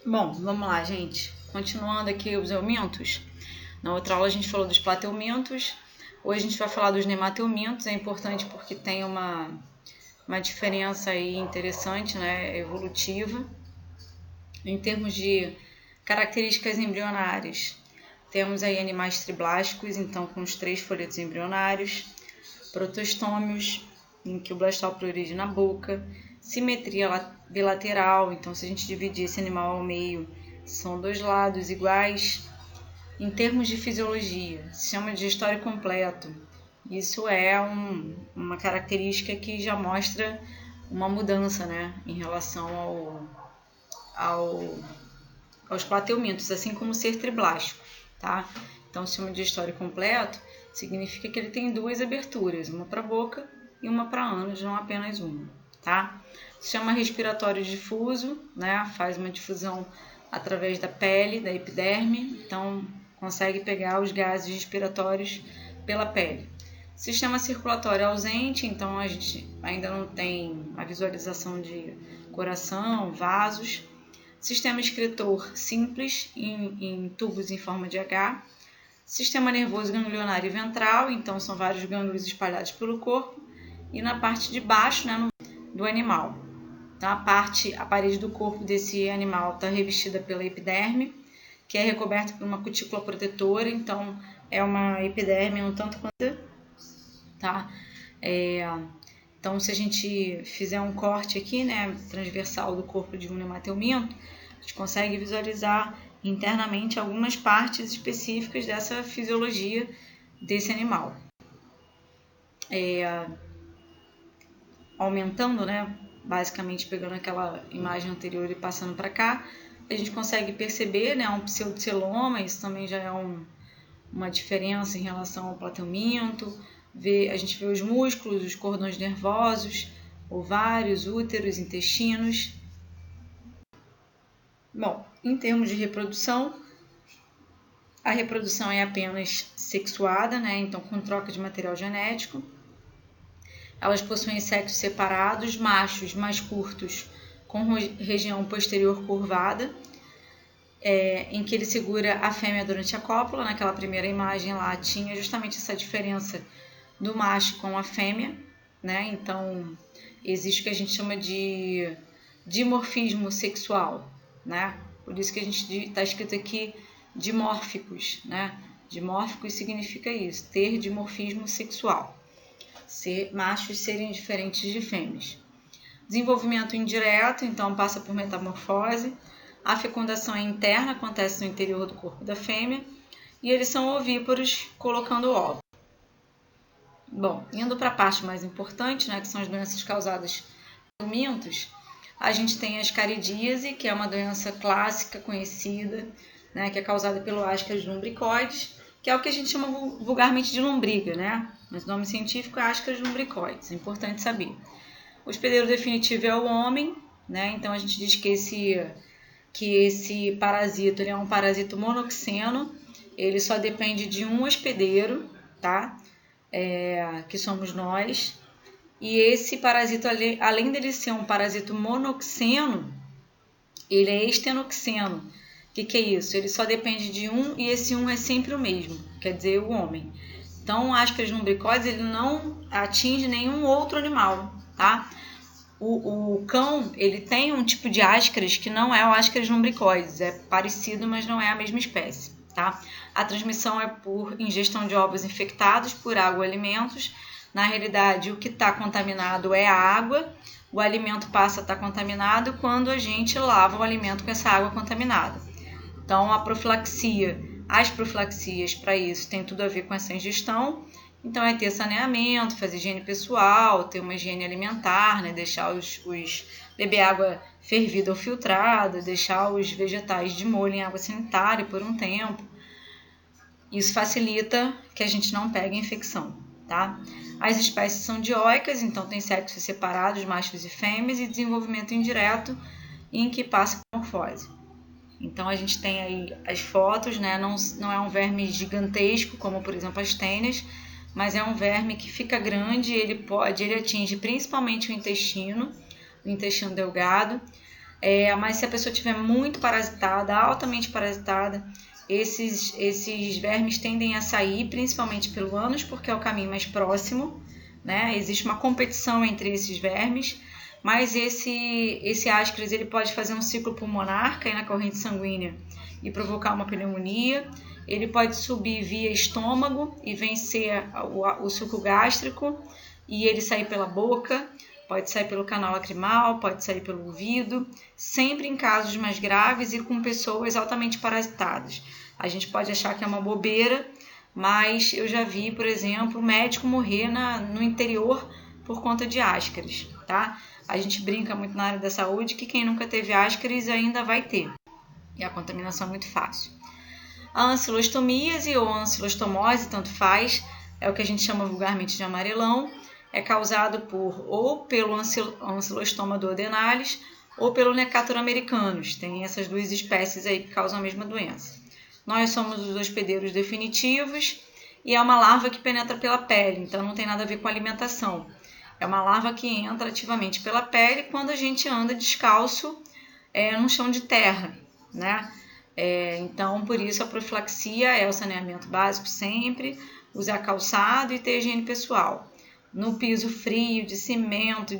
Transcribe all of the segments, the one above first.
Bom, vamos lá, gente. Continuando aqui os eumintos. Na outra aula a gente falou dos plateumintos. Hoje a gente vai falar dos nemateumintos. É importante porque tem uma diferença aí interessante, né, evolutiva. Em termos de características embrionárias, temos aí animais triblásticos, então com os 3 folhetos embrionários, protostômios, em que o blastopro origina na boca, simetria bilateral, então se a gente dividir esse animal ao meio, são 2 lados iguais. Em termos de fisiologia, se chama de gestório completo. Isso é uma característica que já mostra uma mudança, né, em relação aos plateumintos, assim como o ser triblástico, tá? Então, se chama de gestório completo, significa que ele tem 2 aberturas, uma para a boca e uma para ânus, não apenas uma, tá? Se chama respiratório difuso, né? Faz uma difusão através da pele, da epiderme, então consegue pegar os gases respiratórios pela pele. Sistema circulatório ausente, então a gente ainda não tem a visualização de coração, vasos. Sistema excretor simples, em tubos em forma de H. Sistema nervoso ganglionário e ventral, então são vários gânglios espalhados pelo corpo. E na parte de baixo, né, do animal. Então, a parede do corpo desse animal está revestida pela epiderme, que é recoberta por uma cutícula protetora, então é uma epiderme um tanto quanto, tá? Então, se a gente fizer um corte aqui, né, transversal do corpo de um nemateuminto, a gente consegue visualizar internamente algumas partes específicas dessa fisiologia desse animal. Aumentando, né, basicamente pegando aquela imagem anterior e passando para cá, a gente consegue perceber, né, um pseudoceloma, isso também já é uma diferença em relação ao plateuminto. A gente vê os músculos, os cordões nervosos, ovários, úteros, intestinos. Bom, em termos de reprodução, a reprodução é apenas sexuada, né? Então com troca de material genético. Elas possuem sexos separados, machos mais curtos, com região posterior curvada, em que ele segura a fêmea durante a cópula. Naquela primeira imagem lá tinha justamente essa diferença do macho com a fêmea, né? Então existe o que a gente chama de dimorfismo sexual, né? Por isso que a gente está escrito aqui dimórficos, né? Dimórficos significa isso, ter dimorfismo sexual, machos serem diferentes de fêmeas. Desenvolvimento indireto, então passa por metamorfose. A fecundação é interna, acontece no interior do corpo da fêmea, e eles são ovíparos, colocando ovos. Bom, indo para a parte mais importante, né, que são as doenças causadas por eumintos, a gente tem a ascaridíase, que é uma doença clássica, conhecida, né, que é causada pelo Ascaris lumbricoides, que é o que a gente chama vulgarmente de lombriga, né? Mas o nome científico é Ascaris lumbricoides, é importante saber. O hospedeiro definitivo é o homem, né? Então a gente diz que esse parasito ele é um parasito monoxeno, ele só depende de um hospedeiro, tá? Que somos nós. E esse parasito, além dele ser um parasito monoxeno, ele é estenoxeno. O que é isso? Ele só depende de um e esse um é sempre o mesmo, quer dizer, o homem. Então, o Ascaris lumbricoides ele não atinge nenhum outro animal, tá? O cão, ele tem um tipo de Ascaris que não é o Ascaris lumbricoides, é parecido, mas não é a mesma espécie, tá? A transmissão é por ingestão de ovos infectados por água e alimentos. Na realidade, o que está contaminado é a água, o alimento passa a estar contaminado quando a gente lava o alimento com essa água contaminada. Então, as profilaxias para isso tem tudo a ver com essa ingestão. Então, é ter saneamento, fazer higiene pessoal, ter uma higiene alimentar, né? Deixar beber água fervida ou filtrada, deixar os vegetais de molho em água sanitária por um tempo. Isso facilita que a gente não pegue a infecção, tá? As espécies são dioicas, então tem sexos separados, machos e fêmeas, e desenvolvimento indireto, em que passa por morfose. Então a gente tem aí as fotos, né? Não é um verme gigantesco, como por exemplo as tênias, mas é um verme que fica grande, ele atinge principalmente o intestino delgado. Mas se a pessoa estiver muito parasitada, altamente parasitada, esses vermes tendem a sair, principalmente pelo ânus, porque é o caminho mais próximo, né? Existe uma competição entre esses vermes, mas esse Ascaris ele pode fazer um ciclo pulmonar, cair na corrente sanguínea e provocar uma pneumonia. Ele pode subir via estômago e vencer o suco gástrico e ele sair pela boca, pode sair pelo canal lacrimal, pode sair pelo ouvido, sempre em casos mais graves e com pessoas altamente parasitadas. A gente pode achar que é uma bobeira, mas eu já vi, por exemplo, médico morrer no interior por conta de Ascaris, tá? A gente brinca muito na área da saúde que quem nunca teve Ascaris ainda vai ter. E a contaminação é muito fácil. A ancilostomíase ou ancilostomose, tanto faz, é o que a gente chama vulgarmente de amarelão, é causado ou pelo ancilostoma duodenalis ou pelo Necator americanus. Tem essas duas espécies aí que causam a mesma doença. Nós somos os hospedeiros definitivos e é uma larva que penetra pela pele, então não tem nada a ver com alimentação. É uma larva que entra ativamente pela pele quando a gente anda descalço num chão de terra, né? Então, por isso a profilaxia é o saneamento básico sempre, usar calçado e ter higiene pessoal. No piso frio, de cimento,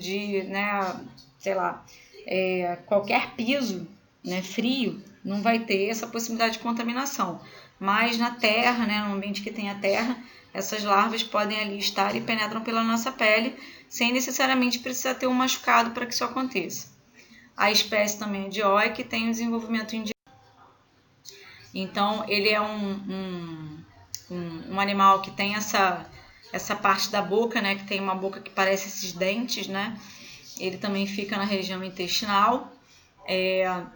qualquer piso, né, frio, não vai ter essa possibilidade de contaminação. Mas na terra, né, no ambiente que tem a terra, essas larvas podem ali estar e penetram pela nossa pele, sem necessariamente precisar ter um machucado para que isso aconteça. A espécie também é dioica e tem o desenvolvimento indireto. Então, ele é um animal que tem essa parte da boca, né, que tem uma boca que parece esses dentes, né? Ele também fica na região intestinal.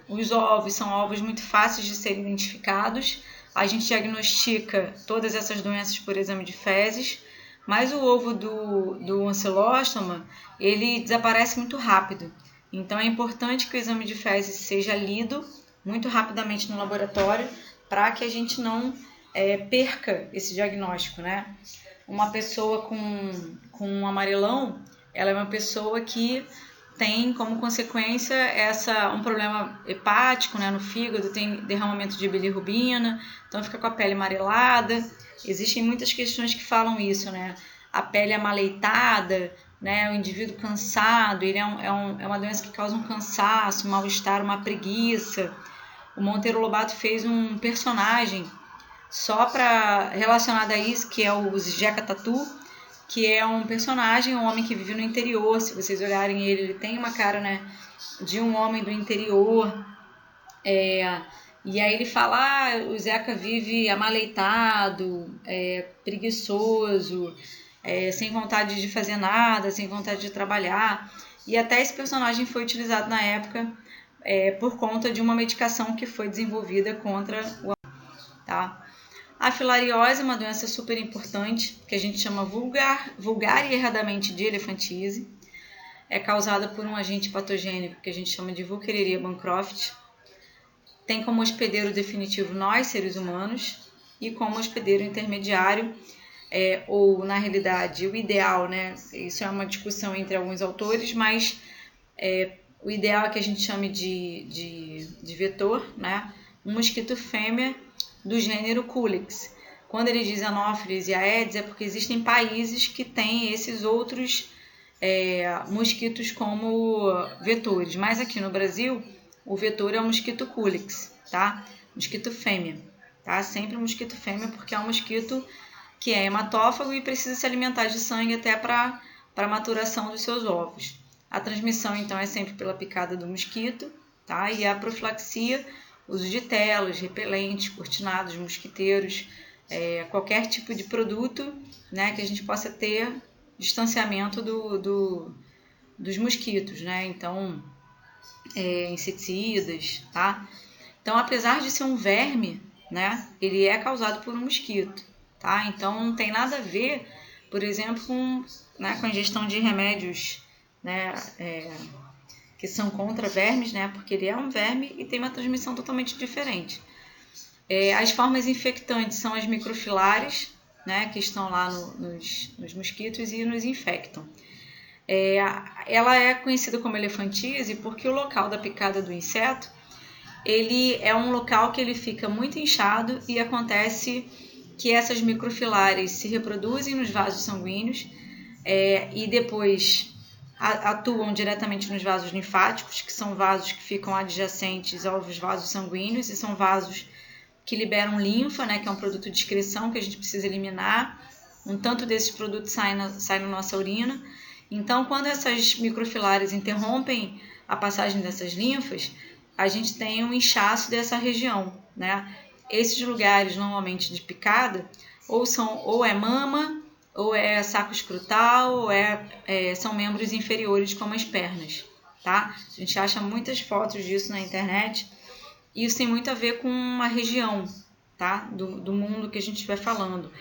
Os ovos são ovos muito fáceis de serem identificados. A gente diagnostica todas essas doenças por exame de fezes, mas o ovo do ancilóstoma, ele desaparece muito rápido. Então é importante que o exame de fezes seja lido muito rapidamente no laboratório para que a gente não perca esse diagnóstico, né? Uma pessoa com um amarelão, ela é uma pessoa que tem como consequência um problema hepático, né, no fígado, tem derramamento de bilirrubina, então fica com a pele amarelada. Existem muitas questões que falam isso, né? A pele amaleitada, né? O indivíduo cansado, ele é uma doença que causa um cansaço, um mal-estar, uma preguiça. O Monteiro Lobato fez um personagem só para relacionado a isso, que é o Jeca Tatu, que é um personagem, um homem que vive no interior. Se vocês olharem ele tem uma cara, né, de um homem do interior. E aí ele fala, o Zeca vive amaleitado, preguiçoso, sem vontade de fazer nada, sem vontade de trabalhar. E até esse personagem foi utilizado na época por conta de uma medicação que foi desenvolvida contra o tá? A filariose é uma doença super importante, que a gente chama vulgar e erradamente de elefantise. É causada por um agente patogênico que a gente chama de Wuchereria bancroft. Tem como hospedeiro definitivo nós, seres humanos, e como hospedeiro intermediário, ou na realidade o ideal, né? Isso é uma discussão entre alguns autores, mas o ideal é que a gente chame de vetor, né? Um mosquito fêmea do gênero Culex. Quando ele diz Anopheles e Aedes, é porque existem países que têm esses outros mosquitos como vetores. Mas aqui no Brasil, o vetor é o mosquito Culex, tá? Mosquito fêmea, tá? Sempre um mosquito fêmea, porque é um mosquito que é hematófago e precisa se alimentar de sangue até para a maturação dos seus ovos. A transmissão, então, é sempre pela picada do mosquito, tá? E a profilaxia, uso de telas, repelentes, cortinados, mosquiteiros, qualquer tipo de produto, né, que a gente possa ter distanciamento dos mosquitos, né? Então, inseticidas, tá? Então, apesar de ser um verme, né, ele é causado por um mosquito, tá? Então, não tem nada a ver, por exemplo, com a ingestão de remédios, né, que são contra vermes, né, porque ele é um verme e tem uma transmissão totalmente diferente. As formas infectantes são as microfilárias, né, que estão lá nos mosquitos e nos infectam. Ela é conhecida como elefantíase porque o local da picada do inseto, ele é um local que ele fica muito inchado e acontece que essas microfilárias se reproduzem nos vasos sanguíneos e depois atuam diretamente nos vasos linfáticos, que são vasos que ficam adjacentes aos vasos sanguíneos e são vasos que liberam linfa, né, que é um produto de excreção que a gente precisa eliminar. Um tanto desses produtos sai na nossa urina. Então, quando essas microfilárias interrompem a passagem dessas linfas, a gente tem um inchaço dessa região, né? Esses lugares, normalmente de picada, ou é mama, ou é saco escrotal, ou são membros inferiores, como as pernas, tá? A gente acha muitas fotos disso na internet. Isso tem muito a ver com a região, tá? Do mundo que a gente estiver falando.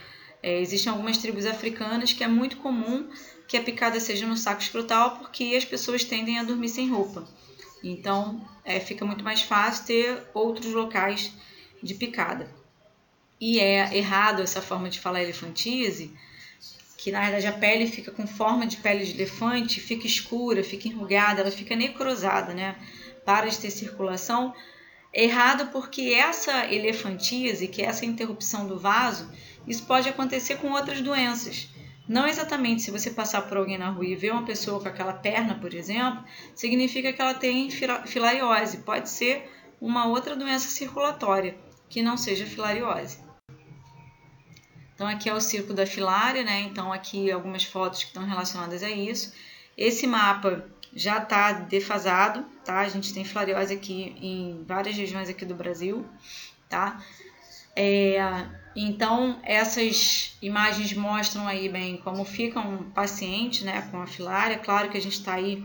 Existem algumas tribos africanas que é muito comum que a picada seja no saco escrotal porque as pessoas tendem a dormir sem roupa. Então, fica muito mais fácil ter outros locais de picada. E é errado essa forma de falar elefantíase, que na verdade a pele fica com forma de pele de elefante, fica escura, fica enrugada, ela fica necrosada, né? Para de ter circulação. Errado porque essa elefantíase, que é essa interrupção do vaso, isso pode acontecer com outras doenças. Não exatamente se você passar por alguém na rua e ver uma pessoa com aquela perna, por exemplo, significa que ela tem filariose. Pode ser uma outra doença circulatória, que não seja filariose. Então aqui é o círculo da filária, né? Então aqui algumas fotos que estão relacionadas a isso. Esse mapa já está defasado, tá? A gente tem filariose aqui em várias regiões aqui do Brasil, tá? Então, essas imagens mostram aí bem como fica um paciente, né, com a filária. Claro que a gente está aí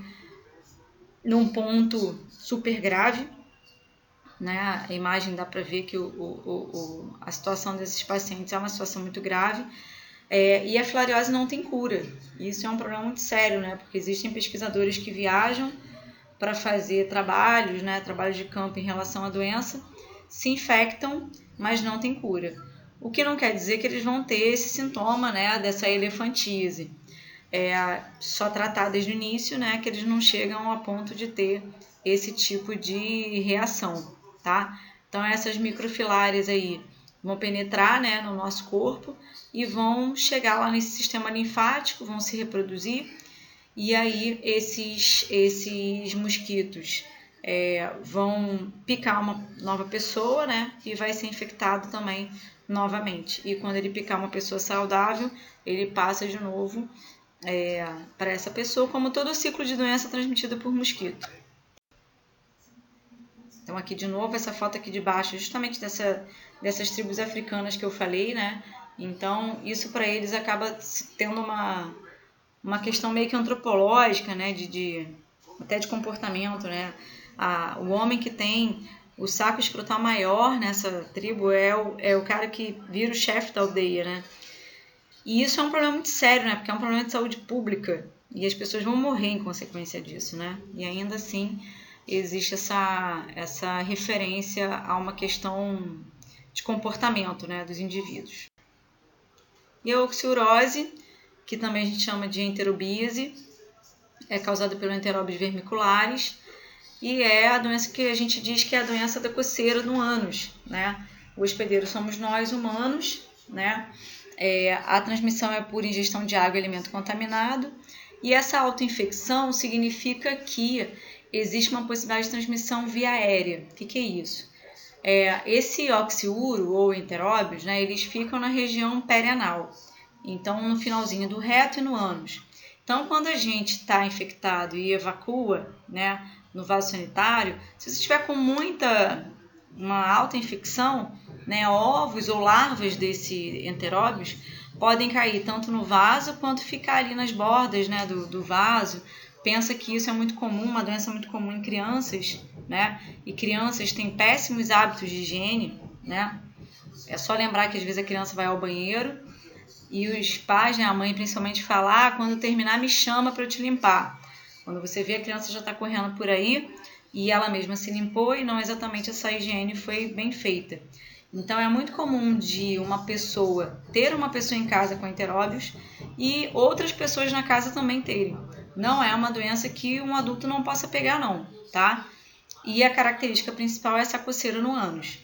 num ponto super grave, né? A imagem dá para ver que a situação desses pacientes é uma situação muito grave. E a filariose não tem cura. Isso é um problema muito sério, né? Porque existem pesquisadores que viajam para fazer trabalhos, né, trabalhos de campo em relação à doença, se infectam, mas não tem cura. O que não quer dizer que eles vão ter esse sintoma, né, dessa elefantíase. Só tratar desde o início, né, que eles não chegam a ponto de ter esse tipo de reação, tá? Então essas microfilárias aí vão penetrar, né, no nosso corpo e vão chegar lá nesse sistema linfático, vão se reproduzir e aí esses mosquitos vão picar uma nova pessoa, né, e vai ser infectado também novamente. E quando ele picar uma pessoa saudável, ele passa de novo para essa pessoa, como todo o ciclo de doença transmitida por mosquito. Então aqui de novo, essa foto aqui de baixo, justamente dessas tribos africanas que eu falei, né? Então isso para eles acaba tendo uma questão meio que antropológica, né? Até de comportamento, né? O homem que tem o saco escrotal maior nessa tribo é o cara que vira o chefe da aldeia, né? E isso é um problema muito sério, né? Porque é um problema de saúde pública e as pessoas vão morrer em consequência disso, né? E ainda assim existe essa referência a uma questão de comportamento, né, dos indivíduos. E a oxiurose, que também a gente chama de enterobíase, é causada pelo Enterobius vermicularis e é a doença que a gente diz que é a doença da coceira no ânus, né? O hospedeiro somos nós, humanos, né? A transmissão é por ingestão de água e alimento contaminado e essa autoinfecção significa que existe uma possibilidade de transmissão via aérea. O que é isso? Esse oxiuro ou enteróbios, né, eles ficam na região perianal, então no finalzinho do reto e no ânus. Então, quando a gente está infectado e evacua, né, no vaso sanitário, se você estiver com uma alta infecção, né, ovos ou larvas desse enteróbios podem cair tanto no vaso quanto ficar ali nas bordas, né, do vaso. Pensa que isso é muito comum, uma doença muito comum em crianças, né? E crianças têm péssimos hábitos de higiene, né? É só lembrar que às vezes a criança vai ao banheiro e os pais, né, a mãe principalmente, falam: quando terminar me chama para eu te limpar. Quando você vê, a criança já está correndo por aí e ela mesma se limpou e não exatamente essa higiene foi bem feita. Então é muito comum de ter uma pessoa em casa com enteróbios e outras pessoas na casa também terem. Não é uma doença que um adulto não possa pegar não, tá? E a característica principal é essa coceira no ânus.